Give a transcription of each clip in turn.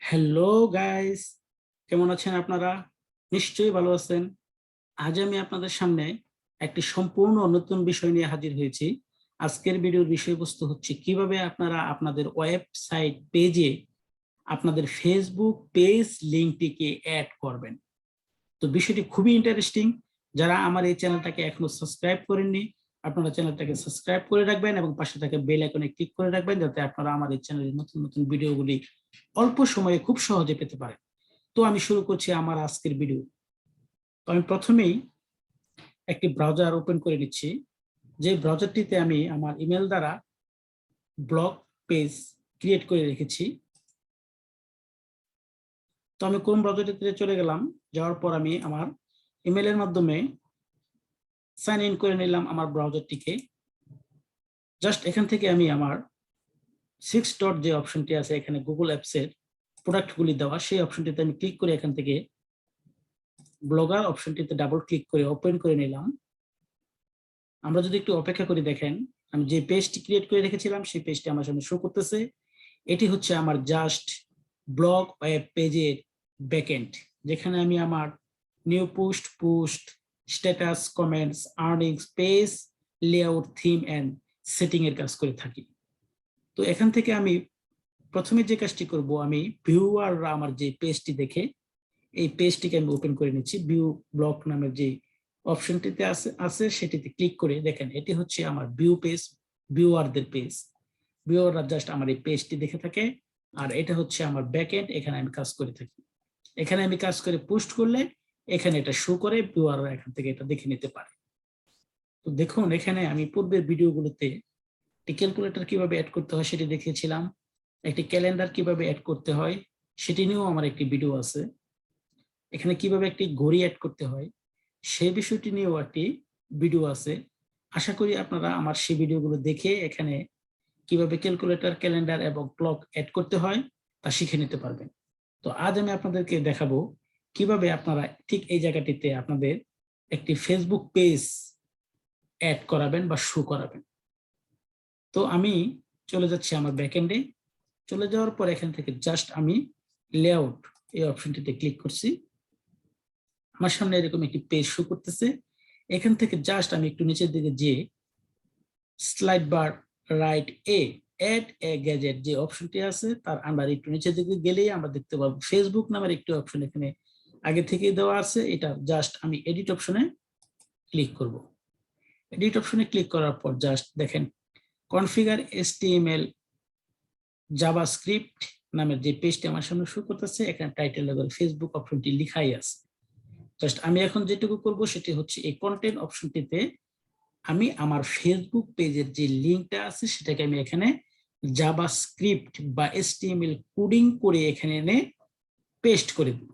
Hello guys, কেমন আছেন আপনারা? নিশ্চয়ই ভালো আছেন। আজ আমি আপনাদের সামনে একটি সম্পূর্ণ নতুন বিষয় নিয়ে হাজির হয়েছি। আজকের ভিডিওর বিষয়বস্তু হচ্ছে কিভাবে আপনারা আপনাদের ওয়েবসাইট পেজে আপনাদের ফেসবুক পেজ লিংকটিকে অ্যাড করবেন। তো বিষয়টি খুবই ইন্টারেস্টিং। যারা আমার এই চ্যানেলটাকে এখনো সাবস্ক্রাইব করেননি, আপনারা চ্যানেলটাকে সাবস্ক্রাইব করে রাখবেন এবং পাশে থাকা বেল আইকনে ক্লিক করে রাখবেন, যাতে আপনারা আমার এই চ্যানেলের নতুন নতুন ভিডিওগুলি অল্প সময়ে খুব সহজে পেতে পারেন। তো আমি শুরু করছি আমার আজকের ভিডিও। তো আমি প্রথমেই একটি ব্রাউজার ওপেন করে নিচ্ছি, যে ব্রাউজারটিতে আমি আমার ইমেল দ্বারা ব্লগ পেজ ক্রিয়েট করে রেখেছি। তো আমি কোন ব্রাউজারটিতে চলে গেলাম, যাওয়ার পর আমি আমার ইমেলের মাধ্যমে সাইন ইন করে নিলাম আমার ব্রাউজারটিকে। জাস্ট এখান থেকে আমি আমার 6 ডট যে অপশনটি আছে এখানে গুগল অ্যাপসের প্রোডাক্টগুলি দেওয়া, সেই অপশনটিতে আমি ক্লিক করে এখান থেকে ব্লগার অপশনটিতে ডাবল ক্লিক করে ওপেন করে নিলাম। আমরা যদি একটু অপেক্ষা করি, দেখেন আমি যে পেজটি ক্রিয়েট করে রেখেছিলাম সেই পেজটি আমার সামনে শো করতেছে। এটি হচ্ছে আমার জাস্ট ব্লগ ওয়েব পেজের ব্যাকএন্ড, যেখানে আমি আমার new post status, comments, earnings, page layout, theme and setting এর কাজ করে থাকি। তো এখান থেকে আমি প্রথমে যে কাজটি করব, আমি ভিউয়াররা আমার যে পেজটি দেখে এই পেজটিকে আমি ওপেন করে নিচ্ছি। ভিউ ব্লগ নামের যে অপশনটিতে আছে সেটিতে ক্লিক করে দেখেন এটি হচ্ছে আমার ভিউ পেজ, ভিউয়ারদের পেজ। ভিউয়াররা জাস্ট আমার এই পেজটি দেখে থাকে, আর এটা হচ্ছে আমার ব্যাকএন্ড, এখানে আমি কাজ করে থাকি। এখানে আমি কাজ করে পোস্ট করলে এখানে এটা শো করে, ভিউয়াররা এখান থেকে এটা দেখে নিতে পারে। তো দেখুন, এখানে আমি পূর্বের ভিডিওগুলোতে একটি ক্যালকুলেটর কিভাবে অ্যাড করতে হয় সেটি দেখিয়েছিলাম, একটি ক্যালেন্ডার কিভাবে অ্যাড করতে হয় সেটি নিয়েও আমার একটি ভিডিও আছে। এখানে কিভাবে একটি ঘড়ি অ্যাড করতে হয় সেই বিষয়টি নিয়েও একটি ভিডিও আছে। আশা করি আপনারা আমার সেই ভিডিওগুলো দেখে এখানে কিভাবে ক্যালকুলেটর, ক্যালেন্ডার এবং ক্লক অ্যাড করতে হয় তা শিখে নিতে পারবেন। তো আজ আমি আপনাদেরকে দেখাবো কিভাবে আপনারা ঠিক এই জায়গাটিতে আপনাদের একটি ফেসবুক পেজ অ্যাড করাবেন বা শো করাবেন। তো আমি চলে যাচ্ছি আমার ব্যাকএন্ডে। চলে যাওয়ার পর এখান থেকে জাস্ট আমি লেআউট এই অপশনটিতে ক্লিক করছি। আমার সামনে এরকম একটি পেজ শো করতেছে। এখান থেকে জাস্ট আমি একটু নিচের দিকে যে slide bar right add a gadget যে অপশনটি আছে তার আন্ডার একটু নিচের দিকে গেলেই আমরা দেখতে পাবো ফেসবুক নামের একটি অপশন এখানে আগে থেকেই দেওয়া আছে। এটা জাস্ট আমি এডিট অপশনে ক্লিক করব। এডিট অপশনে ক্লিক করার পর জাস্ট দেখেন কনফিগার HTML জাভাস্ক্রিপ্ট নামের যে পেজটি আমার সামনে শো করতেছে, এখানে টাইটেল লেভেল ফেসবুক অপশনটি লিখাই আছে। জাস্ট আমি এখন যেটুকু করব সেটি হচ্ছে এই কন্টেন্ট অপশনটিতে আমি আমার ফেসবুক পেজের যে লিঙ্কটা আছে সেটাকে আমি এখানে জাভাস্ক্রিপ্ট বা HTML কোডিং করে এখানে এনে পেস্ট করে দেব।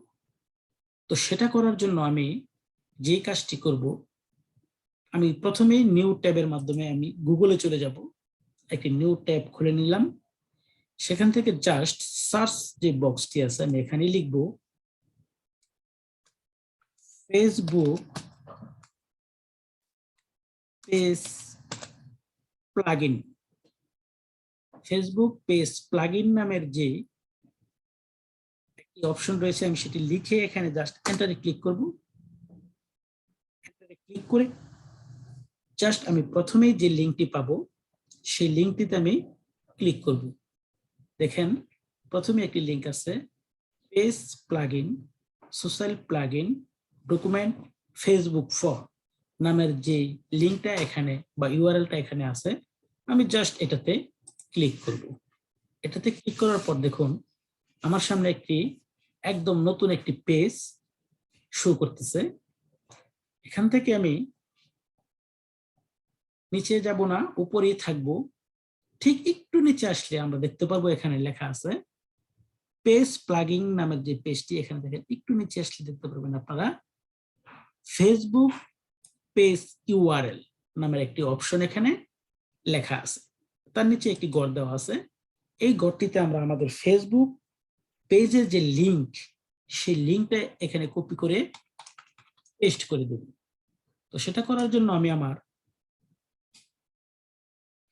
তো সেটা করার জন্য আমি যে কাজটি করব, আমি প্রথমেই নিউ ট্যাবের মাধ্যমে আমি গুগলে চলে যাব। একটি নিউ ট্যাব খুলে নিলাম। সেখান থেকে জাস্ট সার্চ যে বক্সটি আছে আমি এখানে লিখব Facebook page plugin. Facebook page plugin নামের যে একটি অপশন রয়েছে আমি সেটি লিখে এখানে জাস্ট এন্টারে ক্লিক করব। এন্টারে ক্লিক করে জাস্ট আমি প্রথমেই যে লিঙ্কটি পাবো সেই লিঙ্কটিতে আমি ক্লিক করব। দেখেন প্রথমে একটি লিঙ্ক আছে page plugin, social plugin, document Facebook for নামের যে লিঙ্কটা এখানে বা ইউআরএলটা এখানে আছে, আমি জাস্ট এটাতে ক্লিক করব। এটাতে ক্লিক করার পর দেখুন আমার সামনে একটি একদম নতুন একটি পেজ শো করতেছে। এখান থেকে আমি নিচে যাব না, উপরেই থাকবো। ঠিক একটু নিচে আসলে আমরা দেখতে পাবো এখানে লেখা আছে পেজ প্লাগইন নামের যে পেজটি, এখানে দেখেন একটু নিচে আসলে দেখতে পারবেন আপনারা ফেসবুক পেজ ইউআরএল নামের একটি অপশন এখানে লেখা আছে। তার নিচে একটি ঘর দেওয়া আছে। এই ঘরটিতে আমরা আমাদের ফেসবুক পেজের যে লিংক সেই লিঙ্কটা এখানে কপি করে পেস্ট করে দেব। তো সেটা করার জন্য আমি আমার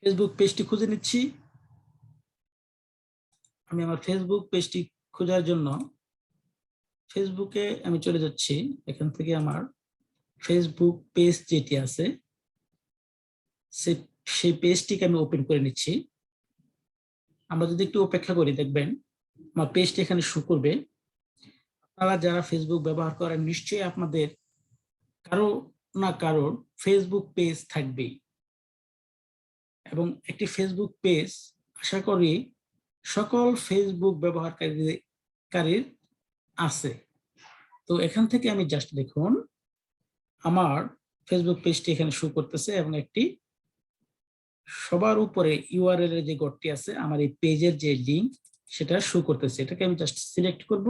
ফেসবুক পেজটি খুঁজে নিচ্ছি। আমি আমার ফেসবুক পেজটি খোঁজার জন্য ফেসবুকে আমি চলে যাচ্ছি। এখান থেকে আমার ফেসবুক পেজ যেটি আছে সেই পেজটিকে আমি ওপেন করে নিচ্ছি। আমরা যদি একটু অপেক্ষা করি দেখবেন আমার পেজটি এখানে শো করবে। আপনারা যারা ফেসবুক ব্যবহার করেন নিশ্চয়ই আপনাদের কারো না কারোর ফেসবুক পেজ থাকবেই, এবং একটি ফেসবুক পেজ আশা করি সকল ফেসবুক ব্যবহারকারীর আছে। তো এখান থেকে আমি জাস্ট দেখুন আমার ফেসবুক পেজটি এখানে শো করতেছে, এবং একটি সবার উপরে ইউআরএল এর যে ঘরটি আছে আমার এই পেজের যে লিংক সেটা শো করতেছে। এটাকে আমি জাস্ট সিলেক্ট করব।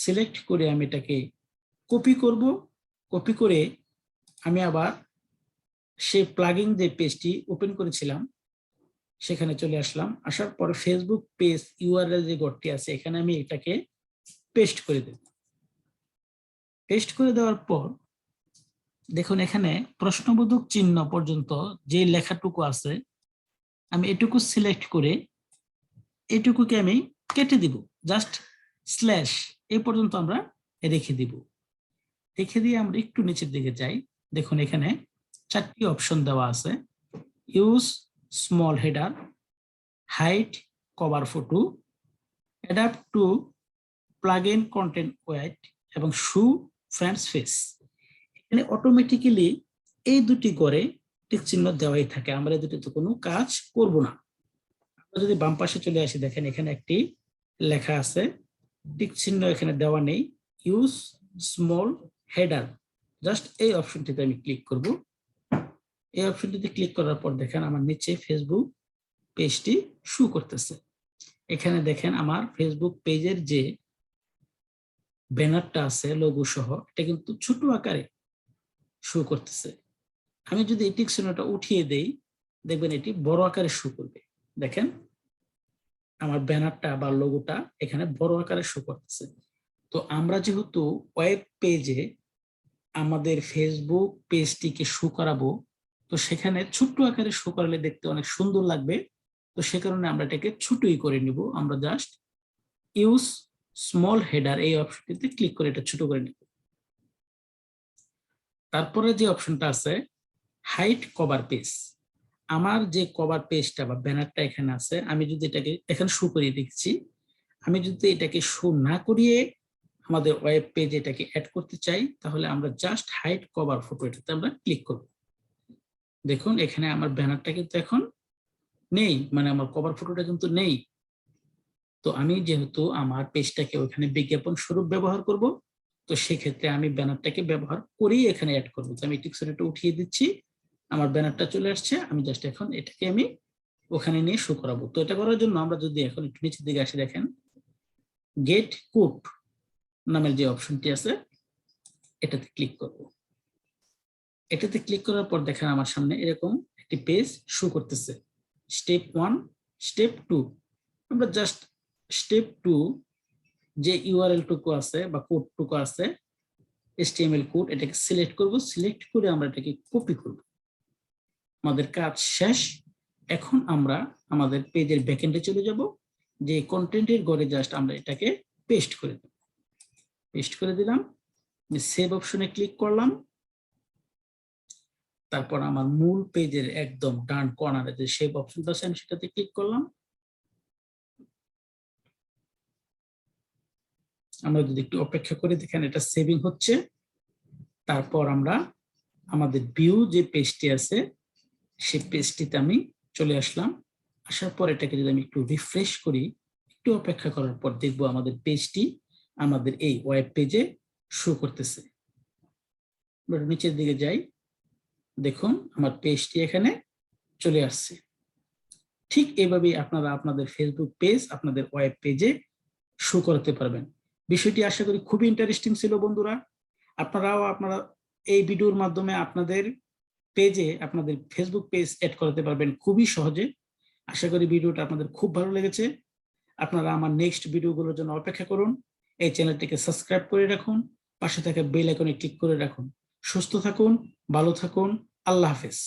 সিলেক্ট করে আমি এটাকে কপি করব। কপি করে আমি আবার সেই প্লাগইন যে পেজটি ওপেন করেছিলাম সেখানে চলে আসলাম। আসার পর ফেসবুক পেজ ইউআরএল যে ঘরটি আছে এখানে আমি এটাকে পেস্ট করে দেব। পেস্ট করে দেওয়ার পর দেখুন এখানে প্রশ্নবোধক চিহ্ন পর্যন্ত যে লেখাটুকু আছে আমি এটুকু সিলেক্ট করে এটুকুকে আমি কেটে দিব। জাস্ট স্ল্যাশ এই পর্যন্ত আমরা রেখে দিব। রেখে দিয়ে আমরা একটু নিচের দিকে যাই। দেখুন এখানে 4টি অপশন দেওয়া আছে: use small header, hide cover photo, adapt to plugin content weight এবং শো ফ্রেন্ডস ফেস। এখানে অটোমেটিক্যালি এই দুটি করে টিক চিহ্ন দেওয়াই থাকে। আমরা এই দুটিতে কোনো কাজ করব না। আমরা যদি বাম পাশে চলে আসি দেখেন এখানে একটি লেখা আছে, টিক চিহ্ন এখানে দেওয়া নেই, ইউজ স্মল হেডার। জাস্ট এই অপশনটিতে আমি ক্লিক করব। এই অপশনটিতে ক্লিক করার পর দেখেন আমার নিচে ফেসবুক পেজটি শো করতেছে। এখানে দেখেন আমার ফেসবুক পেজের যে ব্যানারটা আছে লোগো সহ এটা কিন্তু ছোট আকারে শো করতেছে। আমি যদি এই টিক চিহ্নটা উঠিয়ে দেই দেখবেন এটি বড় আকারে শো করবে। দেখেন আমার ব্যানারটা বা লোগোটা এখানে বড় আকারে শো করতেছে। তো আমরা যেহেতু ওয়েব পেজে আমাদের ফেসবুক পেজটিকে শো করাবো, তো সেখানে ছোট্ট আকারে শো করালে দেখতে অনেক সুন্দর লাগবে। তো সে কারণে আমরা এটাকে ছোটই করে নিব। আমরা জাস্ট ইউজ স্মল হেডার এই অপশনটিতে ক্লিক করে এটা ছোট করে নিব। তারপরে যে অপশনটা আছে হাইড কভার পেজ, আমার যে কভার পেজটা বা ব্যানারটা এখানে আছে আমি যদি এটাকে এখানে শো করিয়ে দিচ্ছি, আমি যদি এটাকে শো না করিয়ে আমাদের ওয়েব পেজে এটাকে অ্যাড করতে চাই তাহলে আমরা জাস্ট হাইড কভার ফটো এটাতে আমরা ক্লিক করব। দেখুন এখানে আমার ব্যানারটা কিন্তু এখন নেই, মানে আমার কভার ফটোটা কিন্তু নেই। তো আমি যেহেতু আমার পেজটাকে ওখানে বিজ্ঞাপন স্বরূপ ব্যবহার করব, তো সেক্ষেত্রে আমি ব্যানারটাকে ব্যবহার করেই এখানে অ্যাড করবো। তো আমি টিকসনটা উঠিয়ে দিচ্ছি, আমার ব্যানারটা চলে আসছে। আমি জাস্ট এখন এটাকে আমি ওখানে নিয়ে শো করাবো। তো এটা করার জন্য আমরা যদি এখন একটু নিচের দিকে আসি দেখেন গেট কোড নামের যে অপশনটি আছে এটাতে ক্লিক করব। এটাতে ক্লিক করার পর দেখেন আমার সামনে এরকম একটি পেজ শো করতেছে। Step 1, step 2। আমরা জাস্ট স্টেপ 2 যে ইউআরএল টুকু আছে বা কোড টুকু আছে HTML কোড এটাকে সিলেক্ট করব। সিলেক্ট করে আমরা এটাকে কপি করব। আমাদের কাজ শেষ। এখন আমরা আমাদের পেজের ব্যাকএন্ডে চলে যাব, যে কন্টেন্টের ঘরে জাস্ট আমরা এটাকে পেস্ট করে দেব। পেস্ট করে দিলাম, আমি সেভ অপশনে ক্লিক করলাম। তারপর আমার মূল পেজের একদম ডান কর্নারে যে সেভ অপশনটা আছে আমি সেটাতে ক্লিক করলাম। আমরা যদি একটু অপেক্ষা করি দেখেন এটা সেভিং হচ্ছে। তারপর আমরা আমাদের ভিউ যে পেজটি আছে সেই পেজটিতে আমি চলে আসলাম। আসার পর এটাকে যদি আমি একটু রিফ্রেশ করি, একটু অপেক্ষা করার পর দেখবো আমাদের পেজটি আমাদের এই ওয়েব পেজে শো করতেছে। নিচের দিকে যাই, দেখুন আমার পেজটি এখানে চলে আসছে। ঠিক এভাবেই আপনারা আপনাদের ফেসবুক পেজ আপনাদের ওয়েব পেজে শো করতে পারবেন। বিষয়টি আশা করি খুবই ইন্টারেস্টিং ছিল বন্ধুরা। আপনারা এই ভিডিওর মাধ্যমে আপনাদের পেজে আপনাদের ফেসবুক পেজ অ্যাড করতে পারবেন খুবই সহজে। আশা করি ভিডিওটা আপনাদের খুব ভালো লেগেছে। আপনারা আমার নেক্সট ভিডিওগুলোর জন্য অপেক্ষা করুন। এই চ্যানেলটিকে সাবস্ক্রাইব করে রাখুন, পাশে থাকা বেল আইকনে ক্লিক করে রাখুন। সুস্থ থাকুন, ভালো থাকুন, আল্লাহ হাফেজ।